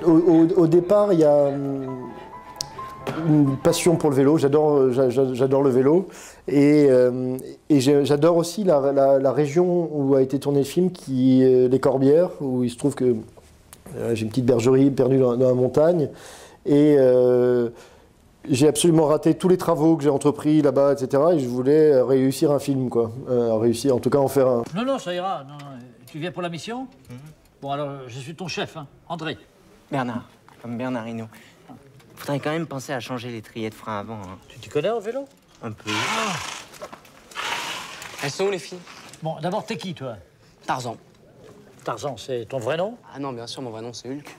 Au départ, il y a une passion pour le vélo. J'adore le vélo. Et j'adore aussi la région où a été tourné le film, qui est les Corbières, où il se trouve que j'ai une petite bergerie perdue dans la montagne. Et j'ai absolument raté tous les travaux que j'ai entrepris là-bas, etc. Et je voulais réussir un film, quoi. Réussir, en tout cas, en faire un. Non, non, ça ira. Non, tu viens pour la mission? Bon, alors, je suis ton chef, hein. André. Bernard, comme Bernard Hinault. Faudrait quand même penser à changer l'étrier de frein avant. Hein. Tu t'y connais au vélo? Un peu. Elles sont où, les filles? Bon, d'abord, t'es qui, toi? Tarzan. Tarzan, c'est ton vrai nom? Ah non, bien sûr, mon vrai nom, c'est Hulk.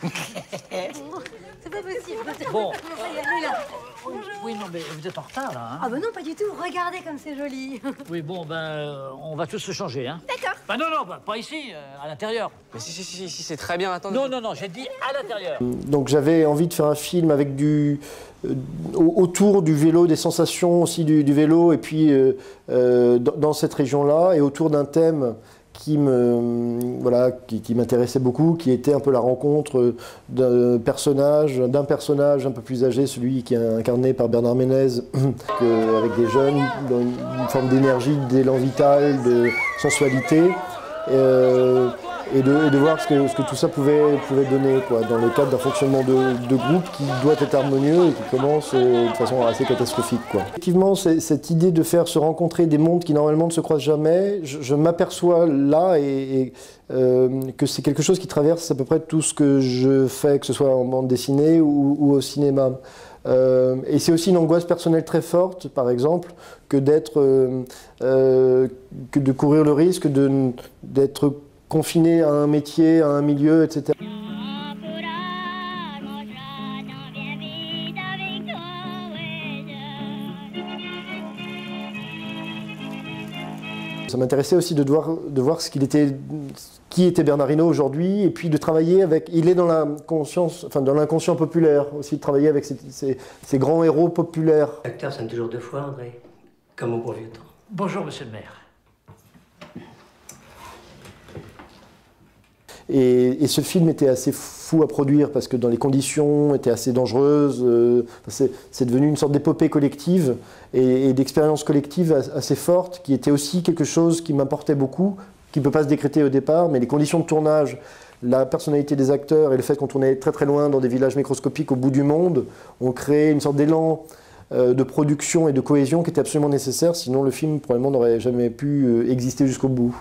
C'est pas possible. Bon. On va y aller, là. Bonjour. Oui, non, mais vous êtes en retard, là, hein? Ah bah non, pas du tout. Regardez comme c'est joli. Oui, bon, on va tous se changer, hein? D'accord. Bah non, pas ici, à l'intérieur. Mais si, c'est très bien, attendez. Non, j'ai dit à l'intérieur. Donc j'avais envie de faire un film avec autour du vélo, des sensations aussi du vélo, et puis dans cette région-là, et autour d'un thème qui m'intéressait beaucoup, qui était un peu la rencontre d'un personnage un peu plus âgé, celui qui est incarné par Bernard Ménez, avec des jeunes, dans une forme d'énergie, d'élan vital, de sensualité. Et de voir ce que tout ça pouvait donner, quoi, dans le cadre d'un fonctionnement de groupe qui doit être harmonieux et qui commence de façon assez catastrophique, quoi. Effectivement, cette idée de faire se rencontrer des mondes qui normalement ne se croisent jamais, je m'aperçois là que c'est quelque chose qui traverse à peu près tout ce que je fais, que ce soit en bande dessinée ou au cinéma. Et c'est aussi une angoisse personnelle très forte, par exemple, que de courir le risque d'être confiné à un métier, à un milieu, etc. Ça m'intéressait aussi de voir qui était Bernard Hinault aujourd'hui, et puis de travailler avec. Il est dans la conscience, enfin dans l'inconscient populaire aussi, de travailler avec ces grands héros populaires. L'acteur sonne toujours deux fois, André, comme au bon vieux temps. Bonjour, monsieur le maire. Et ce film était assez fou à produire parce que dans les conditions étaient assez dangereuses. C'est devenu une sorte d'épopée collective et d'expérience collective assez forte, qui était aussi quelque chose qui m'importait beaucoup, qui ne peut pas se décréter au départ, mais les conditions de tournage, la personnalité des acteurs et le fait qu'on tournait très très loin dans des villages microscopiques au bout du monde ont créé une sorte d'élan de production et de cohésion qui était absolument nécessaire, sinon le film probablement n'aurait jamais pu exister jusqu'au bout.